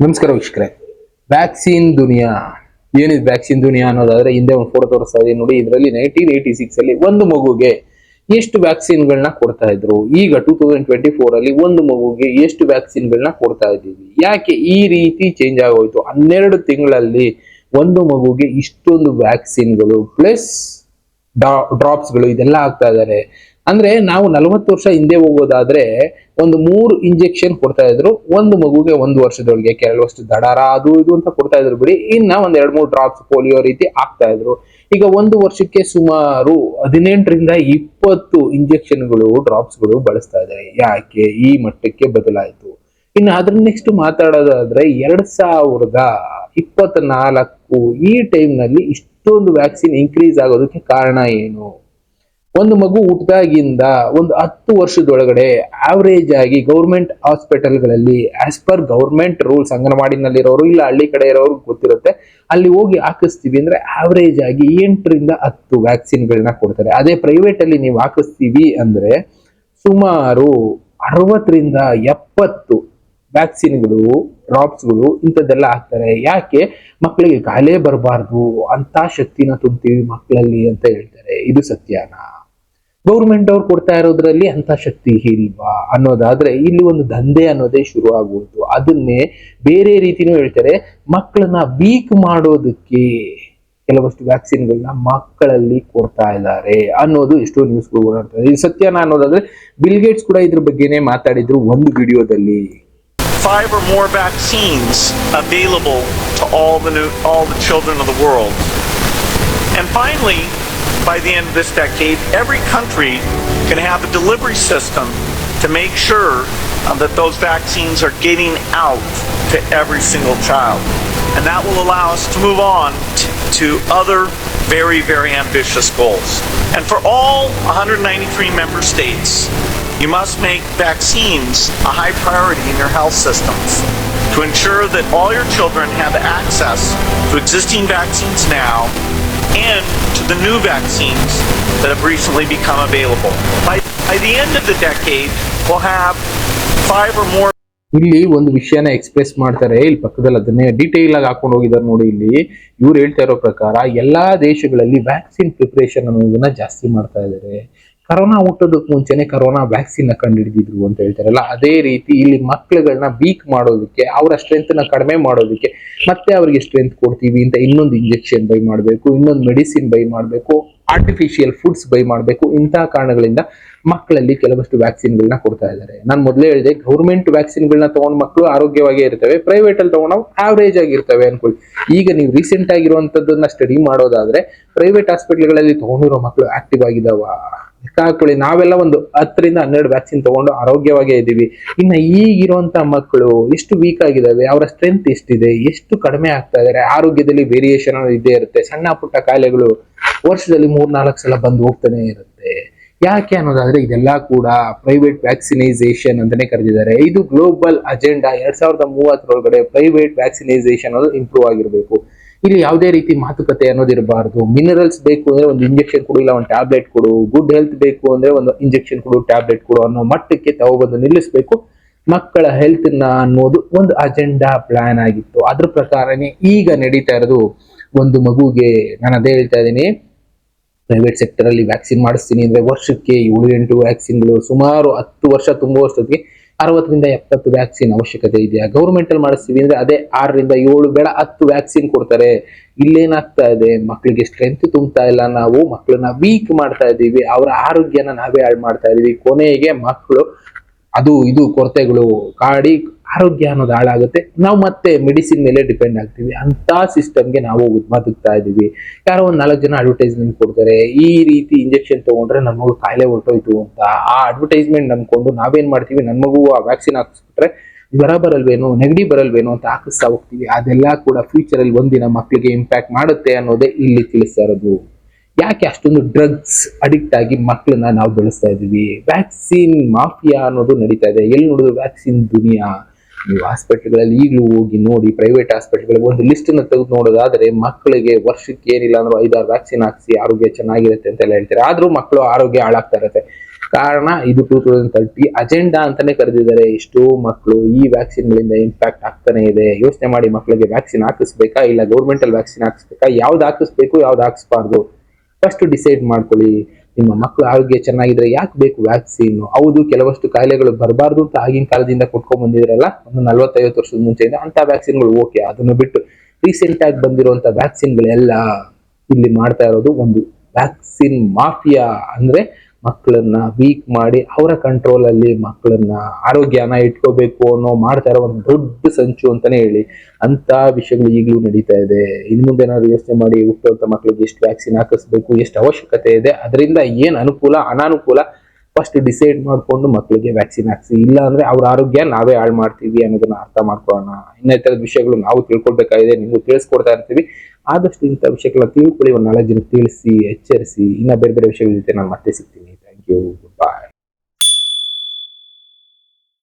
ನಮಸ್ಕಾರ ವೀಕ್ಷಕರೇ. ವ್ಯಾಕ್ಸಿನ್ ದುನಿಯಾ ಏನಿದೆ? ವ್ಯಾಕ್ಸಿನ್ ದುನಿಯಾ ಅನ್ನೋದಾದ್ರೆ ಹಿಂದೆ ಒಂದು ಫೋಟೋ ತೋರಿಸ್ತಾ ಇದೆ ನೋಡಿ. ಇದರಲ್ಲಿ 1986 ಅಲ್ಲಿ ಒಂದು ಮಗುಗೆ ಎಷ್ಟು ವ್ಯಾಕ್ಸಿನ್ ಗಳನ್ನ ಕೊಡ್ತಾ ಇದ್ರು, ಈಗ 2024 ಅಲ್ಲಿ ಒಂದು ಮಗುಗೆ ಎಷ್ಟು ವ್ಯಾಕ್ಸಿನ್ ಗಳನ್ನ ಕೊಡ್ತಾ ಇದ್ದೀವಿ? ಯಾಕೆ ಈ ರೀತಿ ಚೇಂಜ್ ಆಗೋಯ್ತು? 12 ತಿಂಗಳಲ್ಲಿ ಒಂದು ಮಗುಗೆ ಇಷ್ಟೊಂದು ವ್ಯಾಕ್ಸಿನ್ಗಳು ಪ್ಲಸ್ ಡ್ರಾಪ್ಸ್ ಗಳು ಇದೆಲ್ಲ ಆಗ್ತಾ ಇದಾರೆ. ಅಂದ್ರೆ ನಾವು 40 ವರ್ಷ ಹಿಂದೆ ಹೋಗೋದಾದ್ರೆ ಒಂದು 3 ಇಂಜೆಕ್ಷನ್ ಕೊಡ್ತಾ ಇದ್ರು ಒಂದು ಮಗುಗೆ, 1 ವರ್ಷದೊಳಗೆ. ಕೆಲವಷ್ಟು ದಡಾರ ಅದು ಇದು ಅಂತ ಕೊಡ್ತಾ ಇದ್ರು ಬಿಡಿ. ಇನ್ನ ಒಂದ್ 2-3 ಡ್ರಾಪ್ಸ್ ಪೋಲಿಯೋ ರೀತಿ ಆಗ್ತಾ ಇದ್ರು. ಈಗ 1 ವರ್ಷಕ್ಕೆ ಸುಮಾರು 18 ರಿಂದ 20 ಇಂಜೆಕ್ಷನ್ಗಳು ಡ್ರಾಪ್ಸ್ ಗಳು ಬಳಸ್ತಾ ಇದ್ದಾರೆ. ಯಾಕೆ ಈ ಮಟ್ಟಕ್ಕೆ ಬದಲಾಯಿತು? ಇನ್ನು ಅದ್ರ ನೆಕ್ಸ್ಟ್ ಮಾತಾಡೋದಾದ್ರೆ 2024 ಈ ಟೈಮ್ ನಲ್ಲಿ ಇಷ್ಟೊಂದು ವ್ಯಾಕ್ಸಿನ್ ಇನ್ಕ್ರೀಸ್ ಆಗೋದಕ್ಕೆ ಕಾರಣ ಏನು? ಒಂದು ಮಗು ಹುಟ್ಟಿದಾಗಿಂದ ಒಂದು 10 ವರ್ಷದೊಳಗಡೆ ಆವರೇಜ್ ಆಗಿ ಗೌರ್ಮೆಂಟ್ ಹಾಸ್ಪಿಟಲ್ಗಳಲ್ಲಿ ಆಸ್ ಪರ್ ಗೌರ್ಮೆಂಟ್ ರೂಲ್ಸ್, ಅಂಗನವಾಡಿನಲ್ಲಿರೋರು ಇಲ್ಲ ಹಳ್ಳಿ ಕಡೆ ಇರೋರು ಗೊತ್ತಿರುತ್ತೆ, ಅಲ್ಲಿ ಹೋಗಿ ಹಾಕಿಸ್ತೀವಿ ಅಂದ್ರೆ ಆವರೇಜ್ ಆಗಿ 8 ರಿಂದ 10 ವ್ಯಾಕ್ಸಿನ್ಗಳನ್ನ ಕೊಡ್ತಾರೆ. ಅದೇ ಪ್ರೈವೇಟ್ ಅಲ್ಲಿ ನೀವು ಹಾಕಿಸ್ತೀವಿ ಅಂದ್ರೆ ಸುಮಾರು 60 ರಿಂದ 70 ವ್ಯಾಕ್ಸಿನ್ಗಳು, ಡ್ರಾಪ್ಸ್ಗಳು ಇಂಥದ್ದೆಲ್ಲ ಹಾಕ್ತಾರೆ. ಯಾಕೆ? ಮಕ್ಕಳಿಗೆ ಕಾಯಿಲೆ ಬರಬಾರ್ದು ಅಂತ ಶಕ್ತಿನ ತುಂಬ್ತೀವಿ ಮಕ್ಕಳಲ್ಲಿ ಅಂತ ಹೇಳ್ತಾರೆ. ಇದು ಸತ್ಯನಾ? ಗೌರ್ಮೆಂಟ್ ಅವ್ರು ಕೊಡ್ತಾ ಇರೋದ್ರಲ್ಲಿ ಅಂತ ಶಕ್ತಿ ಇಲ್ವಾ ಅನ್ನೋದಾದ್ರೆ ಇಲ್ಲಿ ಒಂದು ದಂಧೆ ಅನ್ನೋದೇ ಶುರು ಆಗೋದು. ಅದನ್ನೇ ಬೇರೆ ರೀತಿನೂ ಹೇಳ್ತಾರೆ. ಮಕ್ಕಳನ್ನ ವೀಕ್ ಮಾಡೋದಕ್ಕೆ ಕೆಲವಷ್ಟು ವ್ಯಾಕ್ಸಿನ್ಗಳನ್ನ ಮಕ್ಕಳಲ್ಲಿ ಕೊಡ್ತಾ ಇದ್ದಾರೆ ಅನ್ನೋದು ಎಷ್ಟೋ ನ್ಯೂಸ್ಗಳು ಓಡಾಡ್ತಾರೆ. ಇದು ಸತ್ಯನಾ ಅನ್ನೋದಾದ್ರೆ ಬಿಲ್ ಗೇಟ್ಸ್ ಕೂಡ ಇದ್ರ ಬಗ್ಗೆನೇ ಮಾತಾಡಿದ್ರು ಒಂದು ವಿಡಿಯೋದಲ್ಲಿ. 5 or more vaccines available to all the children of the world. And finally, by the end of this decade, every country can have a delivery system to make sure that those vaccines are getting out to every single child. And that will allow us to move on to other very, very ambitious goals. And for all 193 member states, you must make vaccines a high priority in your health systems to ensure that all your children have access to existing vaccines now and to the new vaccines that have recently become available. By the end of the decade, we'll have 5 or more. ಇಲ್ಲಿ ಒಂದು ವಿಷಯನ express ಮಾಡ್ತಾರೆ, ಇಲ್ಲಿ ಪಕ್ಕದಲ್ಲಿ ಅದನ್ನೇ detail ಆಗಿ ಹಾಕೊಂಡು ಹೋಗಿದ್ದಾರೆ ನೋಡಿ. ಇಲ್ಲಿ ಇವ್ರು ಹೇಳ್ತಾ ಇರೋ ಪ್ರಕಾರ ಎಲ್ಲಾ ದೇಶಗಳಲ್ಲಿ ವ್ಯಾಕ್ಸಿನ್ ಪ್ರಿಪರೇಷನ್ ಅನ್ನೋದನ್ನ ಜಾಸ್ತಿ ಮಾಡ್ತಾ ಇದ್ದಾರೆ. ಕರೋನಾ ಹುಟ್ಟೋದಕ್ಕೆ ಮುಂಚೆನೆ ಕರೋನಾ ವ್ಯಾಕ್ಸಿನ್ ನ ಕಂಡುಹಿಡಿದಿದ್ರು ಅಂತ ಹೇಳ್ತಾರಲ್ಲ, ಅದೇ ರೀತಿ ಇಲ್ಲಿ ಮಕ್ಕಳುಗಳನ್ನ ವೀಕ್ ಮಾಡೋದಕ್ಕೆ, ಅವರ ಸ್ಟ್ರೆಂತ್ ನ ಕಡಿಮೆ ಮಾಡೋದಕ್ಕೆ ಮತ್ತೆ ಅವರಿಗೆ ಸ್ಟ್ರೆಂತ್ ಕೊಡ್ತೀವಿ ಅಂತ ಇನ್ನೊಂದು ಇಂಜೆಕ್ಷನ್ ಬೈ ಮಾಡಬೇಕು, ಇನ್ನೊಂದು ಮೆಡಿಸಿನ್ ಬೈ ಮಾಡಬೇಕು, ಆರ್ಟಿಫಿಷಿಯಲ್ ಫುಡ್ಸ್ ಬೈ ಮಾಡಬೇಕು. ಇಂತಹ ಕಾರಣಗಳಿಂದ ಮಕ್ಕಳಲ್ಲಿ ಕೆಲವಷ್ಟು ವ್ಯಾಕ್ಸಿನ್ಗಳನ್ನ ಕೊಡ್ತಾ ಇದ್ದಾರೆ. ನಾನು ಮೊದಲೇ ಹೇಳಿದೆ, ಗೌರ್ಮೆಂಟ್ ವ್ಯಾಕ್ಸಿನ್ಗಳನ್ನ ತಗೊಂಡ್ ಮಕ್ಕಳು ಆರೋಗ್ಯವಾಗಿ ಇರ್ತವೆ, ಪ್ರೈವೇಟ್ ಅಲ್ಲಿ ತಗೊಂಡು ಆವರೇಜ್ ಆಗಿರ್ತವೆ ಅನ್ಕೊಳ್ಳಿ. ಈಗ ನೀವು ರೀಸೆಂಟ್ ಆಗಿರುವಂತದ್ದನ್ನ ಸ್ಟಡಿ ಮಾಡೋದಾದ್ರೆ ಪ್ರೈವೇಟ್ ಹಾಸ್ಪಿಟಲ್ಗಳಲ್ಲಿ ತಗೊಂಡಿರೋ ಮಕ್ಕಳು ಆಕ್ಟಿವ್ ಆಗಿದಾವ ಲೆಕ್ಕ ಹಾಕೊಳ್ಳಿ. ನಾವೆಲ್ಲ ಒಂದು 10 ರಿಂದ 12 ವ್ಯಾಕ್ಸಿನ್ ತಗೊಂಡು ಆರೋಗ್ಯವಾಗೇ ಇದ್ದೀವಿ. ಇನ್ನು ಈಗಿರುವಂತ ಮಕ್ಕಳು ಎಷ್ಟು ವೀಕ್ ಆಗಿದಾವೆ, ಅವರ ಸ್ಟ್ರೆಂತ್ ಎಷ್ಟಿದೆ, ಎಷ್ಟು ಕಡಿಮೆ ಆಗ್ತಾ ಇದಾರೆ, ಆರೋಗ್ಯದಲ್ಲಿ ವೇರಿಯೇಷನ್ ಇದ್ದೇ ಇರುತ್ತೆ. ಸಣ್ಣ ಪುಟ್ಟ ಕಾಯಿಲೆಗಳು ವರ್ಷದಲ್ಲಿ 3-4 ಸಲ ಬಂದು ಹೋಗ್ತಾನೆ ಇರುತ್ತೆ. ಯಾಕೆ ಅನ್ನೋದಾದ್ರೆ ಇದೆಲ್ಲ ಕೂಡ ಪ್ರೈವೇಟ್ ವ್ಯಾಕ್ಸಿನೈಸೇಷನ್ ಅಂತಾನೆ ಕರೆದಿದ್ದಾರೆ. ಇದು ಗ್ಲೋಬಲ್ ಅಜೆಂಡಾ 2030 ಪ್ರೈವೇಟ್ ವ್ಯಾಕ್ಸಿನೈಸೇಷನ್ ಅನ್ನೋದು ಇಂಪ್ರೂವ್ ಆಗಿರ್ಬೇಕು. ಇಲ್ಲಿ ಯಾವುದೇ ರೀತಿ ಮಾತುಕತೆ ಅನ್ನೋದಿರಬಾರ್ದು. ಮಿನರಲ್ಸ್ ಬೇಕು ಅಂದ್ರೆ ಒಂದು ಇಂಜೆಕ್ಷನ್ ಕೊಡು, ಇಲ್ಲ ಒಂದು ಟ್ಯಾಬ್ಲೆಟ್ ಕೊಡು. ಗುಡ್ ಹೆಲ್ತ್ ಬೇಕು ಅಂದ್ರೆ ಒಂದು ಇಂಜೆಕ್ಷನ್ ಕೊಡು, ಟ್ಯಾಬ್ಲೆಟ್ ಕೊಡು ಅನ್ನೋ ಮಟ್ಟಕ್ಕೆ ತಗೊಬಂದು ನಿಲ್ಲಿಸಬೇಕು ಮಕ್ಕಳ ಹೆಲ್ತ್ ನ ಅನ್ನೋದು ಒಂದು ಅಜೆಂಡಾ ಪ್ಲಾನ್ ಆಗಿತ್ತು. ಅದ್ರ ಪ್ರಕಾರನೇ ಈಗ ನಡೀತಾ ಇರೋದು. ಒಂದು ಮಗುಗೆ ನಾನು ಅದೇ ಹೇಳ್ತಾ ಇದ್ದೀನಿ, ಪ್ರೈವೇಟ್ ಸೆಕ್ಟರ್ ಅಲ್ಲಿ ವ್ಯಾಕ್ಸಿನ್ ಮಾಡಿಸ್ತೀನಿ ಅಂದ್ರೆ ವರ್ಷಕ್ಕೆ 7-8 ವ್ಯಾಕ್ಸಿನ್ಗಳು, ಸುಮಾರು 10 ವರ್ಷ ತುಂಬೋ ವರ್ಷಕ್ಕೆ 60 ರಿಂದ 70 ವ್ಯಾಕ್ಸಿನ್ ಅವಶ್ಯಕತೆ ಇದೆಯಾ? ಗೌರ್ಮೆಂಟ್ ಅಲ್ಲಿ ಮಾಡಿಸ್ತೀವಿ ಅಂದ್ರೆ ಅದೇ 6 ರಿಂದ 7 ಬೇಡ 10 ವ್ಯಾಕ್ಸಿನ್ ಕೊಡ್ತಾರೆ. ಇಲ್ಲೇನಾಗ್ತಾ ಇದೆ? ಮಕ್ಕಳಿಗೆ ಸ್ಟ್ರೆಂತ್ ತುಂಬ್ತಾ ಇಲ್ಲ, ನಾವು ಮಕ್ಕಳನ್ನ ವೀಕ್ ಮಾಡ್ತಾ ಇದೀವಿ, ಅವರ ಆರೋಗ್ಯನ ನಾವೇ ಹಾಳು ಮಾಡ್ತಾ ಇದೀವಿ. ಕೊನೆಗೆ ಮಕ್ಕಳು ಅದು ಇದು ಕೊರತೆಗಳು ಕಾಡಿ ಆರೋಗ್ಯ ಅನ್ನೋದು ಹಾಳಾಗುತ್ತೆ. ನಾವು ಮತ್ತೆ ಮೆಡಿಸಿನ್ ಮೇಲೆ ಡಿಪೆಂಡ್ ಆಗ್ತೀವಿ. ಅಂತ ಸಿಸ್ಟಮ್ಗೆ ನಾವು ಬದುಕ್ತಾ ಇದೀವಿ. ಯಾರೋ ಒಂದ್ 4 ಜನ ಅಡ್ವರ್ಟೈಸ್ಮೆಂಟ್ ಕೊಡ್ತಾರೆ, ಈ ರೀತಿ ಇಂಜೆಕ್ಷನ್ ತಗೊಂಡ್ರೆ ನಮ್ಮ ಮಗು ಕಾಯಿಲೆ ಹೊರಟೋಯ್ತು ಅಂತ. ಆ ಅಡ್ವರ್ಟೈಸ್ಮೆಂಟ್ ನಂಬ್ಕೊಂಡು ನಾವೇನ್ ಮಾಡ್ತೀವಿ, ನನ್ನ ಮಗು ಆ ವ್ಯಾಕ್ಸಿನ್ ಹಾಕಿಸ್ಬಿಟ್ರೆ ಜ್ವರ ಬರಲ್ವೇನೋ, ನೆಗಡಿ ಬರಲ್ವೇನೋ ಅಂತ ಹಾಕಿಸ್ತಾ ಹೋಗ್ತೀವಿ. ಅದೆಲ್ಲ ಕೂಡ ಫ್ಯೂಚರ್ ಅಲ್ಲಿ ಒಂದಿನ ಮಕ್ಕಳಿಗೆ ಇಂಪ್ಯಾಕ್ಟ್ ಮಾಡುತ್ತೆ ಅನ್ನೋದೇ ಇಲ್ಲಿ ತಿಳಿಸ್ತಾ ಇರೋದು. ಯಾಕೆ ಅಷ್ಟೊಂದು ಡ್ರಗ್ಸ್ ಅಡಿಕ್ಟ್ ಆಗಿ ಮಕ್ಕಳನ್ನ ನಾವು ಬೆಳೆಸ್ತಾ ಇದೀವಿ? ವ್ಯಾಕ್ಸಿನ್ ಮಾಫಿಯಾ ಅನ್ನೋದು ನಡೀತಾ ಇದೆ. ಎಲ್ಲಿ ನೋಡಿದ್ರು ವ್ಯಾಕ್ಸಿನ್ ದುನಿಯಾ. ನೀವು ಹಾಸ್ಪಿಟಲ್ಗಳಲ್ಲಿ ಈಗಲೂ ಹೋಗಿ ನೋಡಿ, ಪ್ರೈವೇಟ್ ಹಾಸ್ಪಿಟಲ್ಗಳಿಗೆ ಒಂದು ಲಿಸ್ಟ್ ಅನ್ನು ತೆಗೆದು ನೋಡೋದಾದ್ರೆ ಮಕ್ಕಳಿಗೆ ವರ್ಷಕ್ಕೆ ಏನಿಲ್ಲ ಅಂದ್ರೆ 5-6 ವ್ಯಾಕ್ಸಿನ್ ಹಾಕ್ಸಿ ಆರೋಗ್ಯ ಚೆನ್ನಾಗಿರುತ್ತೆ ಅಂತೆಲ್ಲ ಹೇಳ್ತಾರೆ. ಆದ್ರೂ ಮಕ್ಕಳು ಆರೋಗ್ಯ ಹಾಳಾಗ್ತಾ ಇರುತ್ತೆ. ಕಾರಣ ಇದು 2030 ಅಜೆಂಡಾ ಅಂತಾನೆ ಕರೆದಿದ್ದಾರೆ. ಎಷ್ಟೋ ಮಕ್ಕಳು ಈ ವ್ಯಾಕ್ಸಿನ್ ಗಳಿಂದ ಇಂಪ್ಯಾಕ್ಟ್ ಆಗ್ತಾನೆ ಇದೆ. ಯೋಚನೆ ಮಾಡಿ, ಮಕ್ಕಳಿಗೆ ವ್ಯಾಕ್ಸಿನ್ ಹಾಕಿಸ್ಬೇಕಾ ಇಲ್ಲ ಗೌರ್ಮೆಂಟ್ ಅಲ್ಲಿ ವ್ಯಾಕ್ಸಿನ್ ಹಾಕಿಸ್ಬೇಕಾ, ಯಾವ್ದು ಹಾಕಿಸ್ಬೇಕು ಯಾವ್ದು ಹಾಕಿಸ್ಬಾರ್ದು ಫಸ್ಟ್ ಡಿಸೈಡ್ ಮಾಡ್ಕೊಳ್ಳಿ. ನಿಮ್ಮ ಮಕ್ಕಳ ಆರೋಗ್ಯ ಚೆನ್ನಾಗಿದ್ರೆ ಯಾಕೆ ಬೇಕು ವ್ಯಾಕ್ಸಿನ್? ಹೌದು, ಕೆಲವಷ್ಟು ಕಾಯಿಲೆಗಳು ಬರಬಾರ್ದು ಅಂತ ಆಗಿನ ಕಾಲದಿಂದ ಕೊಟ್ಕೊಂಡ್ ಬಂದಿದ್ರಲ್ಲ, ಒಂದು 40-50 ವರ್ಷದ ಮುಂಚೆಯಿಂದ ಅಂತ ವ್ಯಾಕ್ಸಿನ್ಗಳು ಓಕೆ. ಅದನ್ನು ಬಿಟ್ಟು ರೀಸೆಂಟ್ ಆಗಿ ಬಂದಿರುವಂತ ವ್ಯಾಕ್ಸಿನ್ಗಳೆಲ್ಲ ಇಲ್ಲಿ ಮಾಡ್ತಾ ಇರೋದು ಒಂದು ವ್ಯಾಕ್ಸಿನ್ ಮಾಫಿಯಾ. ಅಂದ್ರೆ ಮಕ್ಕಳನ್ನ ವೀಕ್ ಮಾಡಿ ಅವರ ಕಂಟ್ರೋಲ್ ಅಲ್ಲಿ ಮಕ್ಕಳನ್ನ ಆರೋಗ್ಯನ ಇಟ್ಕೋಬೇಕು ಅನ್ನೋ ಮಾಡ್ತಾ ಇರೋ ಒಂದು ದೊಡ್ಡ ಸಂಚು ಅಂತಾನೆ ಹೇಳಿ. ಅಂತ ವಿಷಯಗಳು ಈಗಲೂ ನಡೀತಾ ಇದೆ. ಇನ್ ಮುಂದೆ ಏನಾದ್ರು ಯೋಚನೆ ಮಾಡಿ, ಹುಟ್ಟುವಂತ ಮಕ್ಕಳಿಗೆ ಎಷ್ಟು ವ್ಯಾಕ್ಸಿನ್ ಹಾಕಿಸ್ಬೇಕು, ಎಷ್ಟು ಅವಶ್ಯಕತೆ ಇದೆ, ಅದರಿಂದ ಏನ್ ಅನುಕೂಲ ಅನಾನುಕೂಲ ಫಸ್ಟ್ ಡಿಸೈಡ್ ಮಾಡ್ಕೊಂಡು ಮಕ್ಕಳಿಗೆ ವ್ಯಾಕ್ಸಿನ್ ಹಾಕ್ಸಿ. ಇಲ್ಲ ಅಂದ್ರೆ ಅವ್ರ ಆರೋಗ್ಯ ನಾವೇ ಹಾಳು ಮಾಡ್ತೀವಿ ಅನ್ನೋದನ್ನ ಅರ್ಥ ಮಾಡ್ಕೊಳ್ಳೋಣ. ಇನ್ನ ಈ ತರದ ವಿಷಯಗಳು ನಾವು ತಿಳ್ಕೊಳ್ಬೇಕಾಗಿದೆ, ನಿಮ್ಗೂ ತಿಳಿಸ್ಕೊಡ್ತಾ ಇರ್ತೀವಿ. ಆದಷ್ಟು ಇಂಥ ವಿಷಯಗಳನ್ನ ತಿಳ್ಕೊಳ್ಳಿ, ಒಂದು 4 ಜನಕ್ಕೆ ತಿಳಿಸಿ, ಎಚ್ಚರಿಸಿ. ಇನ್ನ ಬೇರೆ ಬೇರೆ ವಿಷಯಗಳ ಜೊತೆ ನಾನು ಮತ್ತೆ ಸಿಗ್ತೀನಿ. Thank you, good by.